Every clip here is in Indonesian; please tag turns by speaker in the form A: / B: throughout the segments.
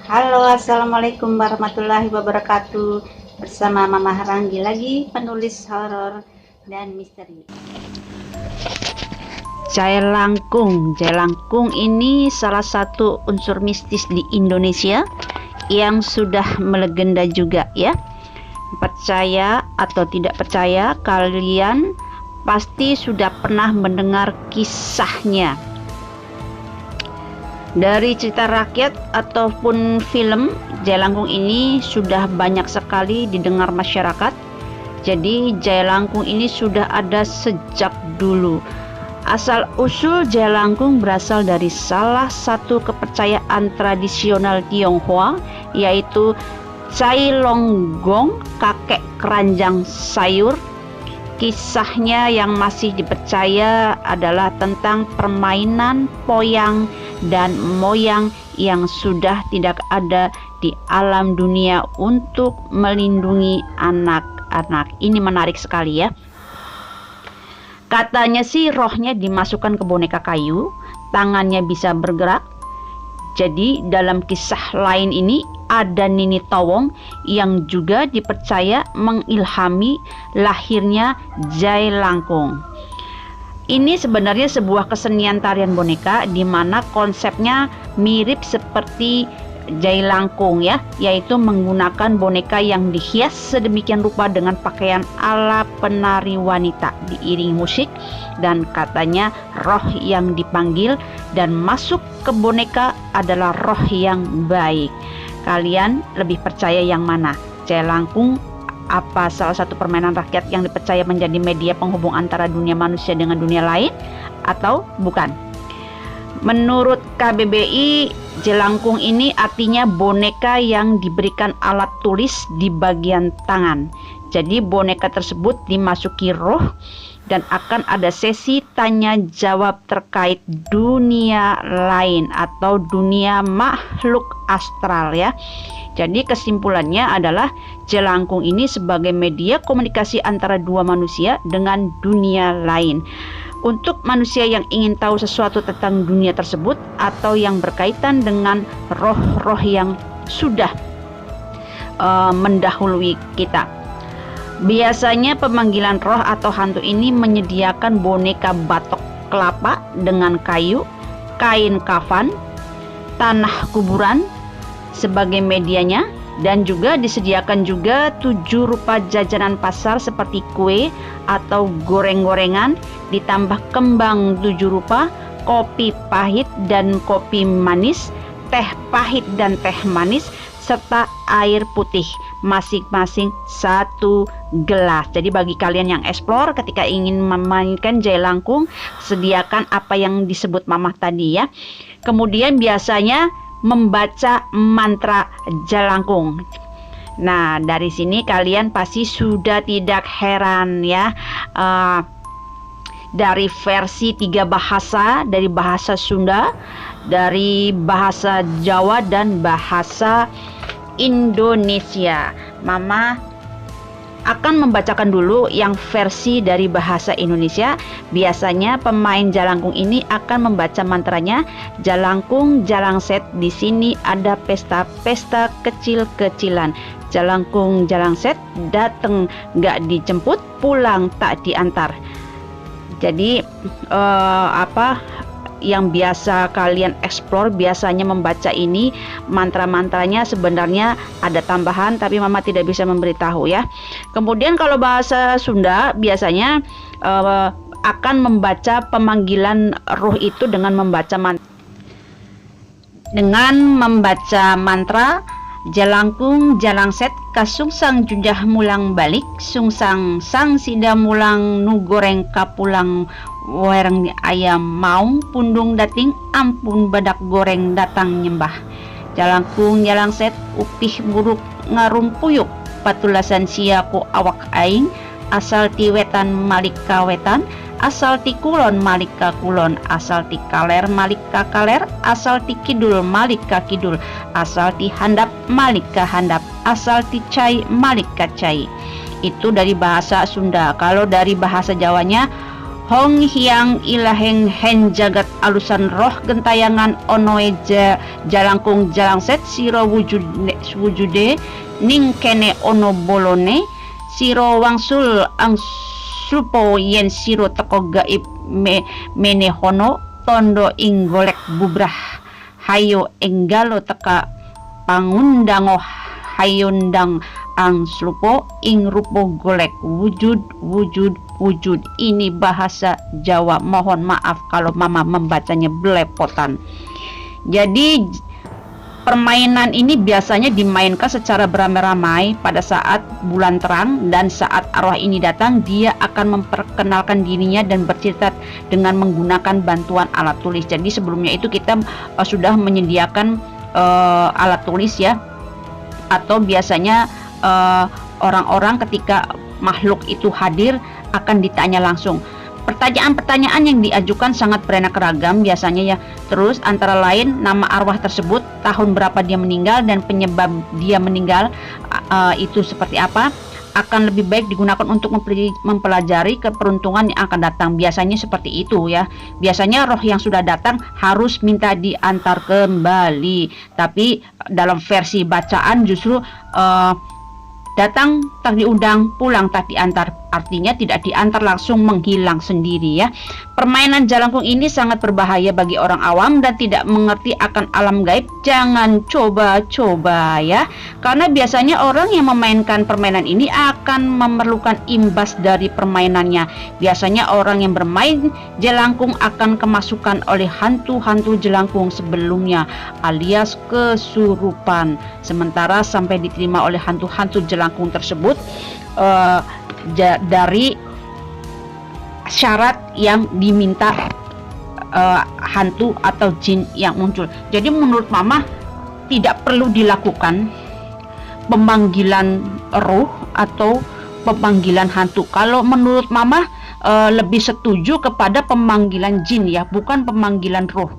A: Halo, assalamualaikum warahmatullahi wabarakatuh. Bersama Mama Haranggi lagi, penulis horor dan misteri. Jailangkung. Jailangkung ini salah satu unsur mistis di Indonesia yang sudah melegenda juga ya. Percaya atau tidak percaya, kalian pasti sudah pernah mendengar kisahnya. Dari cerita rakyat ataupun film, Jailangkung ini sudah banyak sekali didengar masyarakat. Jadi Jailangkung ini sudah ada sejak dulu. Asal usul Jailangkung berasal dari salah satu kepercayaan tradisional Tionghoa, yaitu Cai Longgong, kakek keranjang sayur. Kisahnya yang masih dipercaya adalah tentang permainan poyang dan moyang yang sudah tidak ada di alam dunia untuk melindungi anak-anak. Ini menarik sekali ya. Katanya sih rohnya dimasukkan ke boneka kayu, tangannya bisa bergerak. Jadi dalam kisah lain ini ada Nini Tawong yang juga dipercaya mengilhami lahirnya Jailangkung. Ini sebenarnya sebuah kesenian tarian boneka di mana konsepnya mirip seperti Jailangkung ya, yaitu menggunakan boneka yang dihias sedemikian rupa dengan pakaian ala penari wanita diiringi musik, dan katanya roh yang dipanggil dan masuk ke boneka adalah roh yang baik. Kalian lebih percaya yang mana? Jailangkung apa salah satu permainan rakyat yang dipercaya menjadi media penghubung antara dunia manusia dengan dunia lain, atau bukan? Menurut KBBI, Jailangkung ini artinya boneka yang diberikan alat tulis di bagian tangan. Jadi boneka tersebut dimasuki roh dan akan ada sesi tanya jawab terkait dunia lain atau dunia makhluk astral ya. Jadi kesimpulannya adalah Jailangkung ini sebagai media komunikasi antara dua manusia dengan dunia lain. Untuk manusia yang ingin tahu sesuatu tentang dunia tersebut atau yang berkaitan dengan roh-roh yang sudah mendahului kita. Biasanya pemanggilan roh atau hantu ini menyediakan boneka batok kelapa dengan kayu, kain kafan, tanah kuburan sebagai medianya, dan juga disediakan juga 7 rupa jajanan pasar seperti kue atau goreng-gorengan, ditambah kembang 7 rupa, kopi pahit dan kopi manis, teh pahit dan teh manis, serta air putih masing-masing 1 gelas. Jadi bagi kalian yang explore ketika ingin memainkan Jailangkung, sediakan apa yang disebut Mamah tadi ya. Kemudian biasanya membaca mantra Jailangkung. Nah, dari sini kalian pasti sudah tidak heran ya. Dari versi 3 bahasa, dari bahasa Sunda, dari bahasa Jawa, dan bahasa Indonesia. Mama akan membacakan dulu yang versi dari bahasa Indonesia. Biasanya pemain Jailangkung ini akan membaca mantranya, Jalangkung Jalangset, di sini ada pesta-pesta kecil-kecilan. Jalangkung Jalangset, dateng gak dijemput, pulang tak diantar. Jadi yang biasa kalian explore biasanya membaca ini, mantra-mantranya sebenarnya ada tambahan tapi Mama tidak bisa memberitahu ya. Kemudian kalau bahasa Sunda biasanya akan membaca pemanggilan roh itu dengan membaca mantra Jalangkung Jalangset kasungsang judah mulang balik, sungsang sang sida mulang nu goreng kapulang wereng ayam maung pundung dating ampun badak goreng datang nyembah. Jalangkung Jalangset upih buruk ngarumpuyuk patulasan siaku awak aing, asal ti wetan malik ka wetan, asal ti kulon malik ka kulon, asal ti kaler malik ka kaler, asal ti kidul malik ka kidul, asal ti handap malik ka handap, asal ti cai malik ka cai. Itu dari bahasa Sunda. Kalau dari bahasa Jawanya, Hong Hyang ilaheng hen jagat alusan roh gentayangan onoe jalangkung jalangset siro wujude ning kene ono bolone siro wangsul ang supo yen siro teko gaib mene hono tondo ing golek bubrah hayo enggalo teka pangundango hayundang ang slupo ing rupo golek wujud. Ini bahasa Jawa, mohon maaf kalau mama membacanya belepotan. Jadi permainan ini biasanya dimainkan secara beramai-ramai pada saat bulan terang, dan saat arwah ini datang dia akan memperkenalkan dirinya dan bercerita dengan menggunakan bantuan alat tulis. Jadi sebelumnya itu kita sudah menyediakan alat tulis ya, atau biasanya orang-orang ketika makhluk itu hadir akan ditanya langsung. Pertanyaan-pertanyaan yang diajukan sangat beraneka ragam biasanya ya. Terus antara lain nama arwah tersebut, tahun berapa dia meninggal, dan penyebab dia meninggal itu seperti apa. Akan lebih baik digunakan untuk mempelajari keberuntungan yang akan datang. Biasanya seperti itu ya. Biasanya roh yang sudah datang harus minta diantar kembali. Tapi dalam versi bacaan justru datang tak diundang, pulang tak diantar, artinya tidak diantar, langsung menghilang sendiri ya. Permainan jalangkung ini sangat berbahaya bagi orang awam dan tidak mengerti akan alam gaib. Jangan coba-coba ya, karena biasanya orang yang memainkan permainan ini akan memerlukan imbas dari permainannya. Biasanya orang yang bermain jalangkung akan kemasukan oleh hantu-hantu jalangkung sebelumnya alias kesurupan. Sementara sampai diterima oleh hantu-hantu jalangkung tersebut dari syarat yang diminta hantu atau jin yang muncul. Jadi menurut mama tidak perlu dilakukan pemanggilan roh atau pemanggilan hantu. Kalau menurut mama lebih setuju kepada pemanggilan jin ya, bukan pemanggilan roh.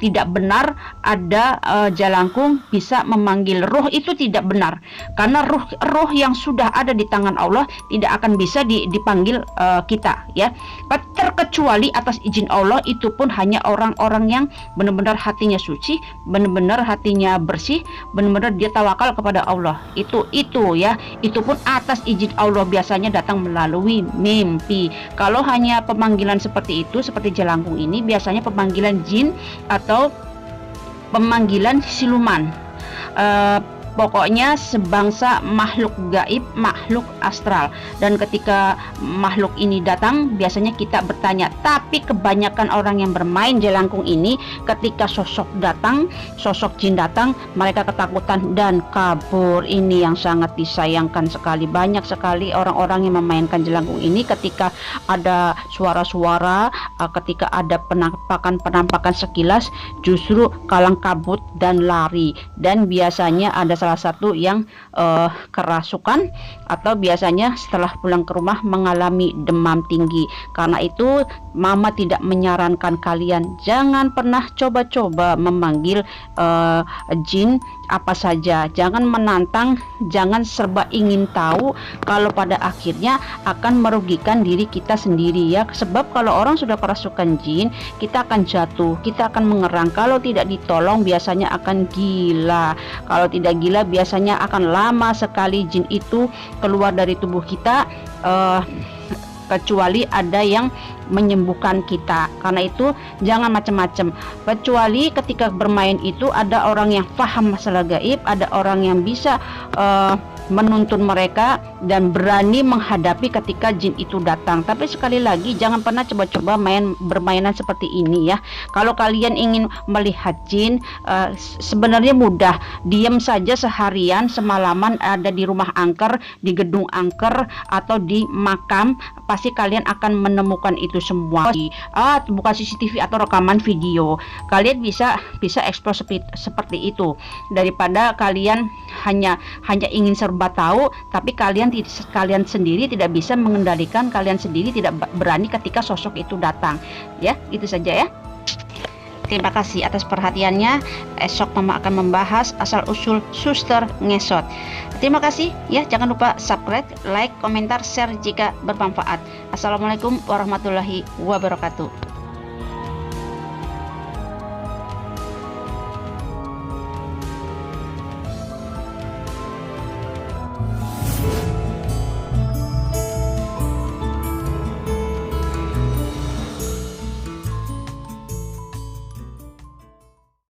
A: Tidak benar ada jalangkung bisa memanggil roh, itu tidak benar, karena roh yang sudah ada di tangan Allah tidak akan bisa dipanggil kita ya, terkecuali atas izin Allah. Itu pun hanya orang-orang yang benar-benar hatinya suci, benar-benar hatinya bersih, benar-benar dia tawakal kepada Allah. Itu ya, itu pun atas izin Allah, biasanya datang melalui mimpi. Kalau hanya pemanggilan seperti itu, seperti jalangkung ini, biasanya pemanggilan jin atau pemanggilan siluman. Pokoknya sebangsa makhluk gaib, makhluk astral. Dan ketika makhluk ini datang, biasanya kita bertanya. Tapi kebanyakan orang yang bermain jalangkung ini, ketika sosok jin datang, mereka ketakutan dan kabur. Ini yang sangat disayangkan sekali. Banyak sekali orang-orang yang memainkan jalangkung ini, ketika ada suara-suara, ketika ada penampakan sekilas, justru kalang kabut dan lari. Dan biasanya ada salah satu yang kerasukan, atau biasanya setelah pulang ke rumah mengalami demam tinggi. Karena itu mama tidak menyarankan kalian jangan pernah coba-coba memanggil jin apa saja. Jangan menantang, jangan serba ingin tahu, kalau pada akhirnya akan merugikan diri kita sendiri ya. Sebab kalau orang sudah kerasukan jin, kita akan jatuh, kita akan mengerang. Kalau tidak ditolong biasanya akan gila. Kalau tidak gila biasanya akan lama sekali jin itu keluar dari tubuh kita, kecuali ada yang menyembuhkan kita. Karena itu jangan macam-macam, kecuali ketika bermain itu ada orang yang paham masalah gaib, ada orang yang bisa menuntun mereka dan berani menghadapi ketika jin itu datang. Tapi sekali lagi jangan pernah coba-coba bermainan seperti ini ya. Kalau kalian ingin melihat jin, sebenarnya mudah. Diam saja seharian semalaman ada di rumah angker, di gedung angker, atau di makam, pasti kalian akan menemukan itu semua. Bukan CCTV atau rekaman video, kalian bisa explore seperti itu, daripada kalian hanya ingin serba tahu, tapi kalian sendiri tidak bisa mengendalikan, kalian sendiri tidak berani ketika sosok itu datang ya. Itu saja ya. Terima kasih atas perhatiannya. Esok Mama akan membahas asal-usul suster ngesot. Terima kasih ya, jangan lupa subscribe, like, komentar, share jika bermanfaat. Assalamualaikum warahmatullahi wabarakatuh.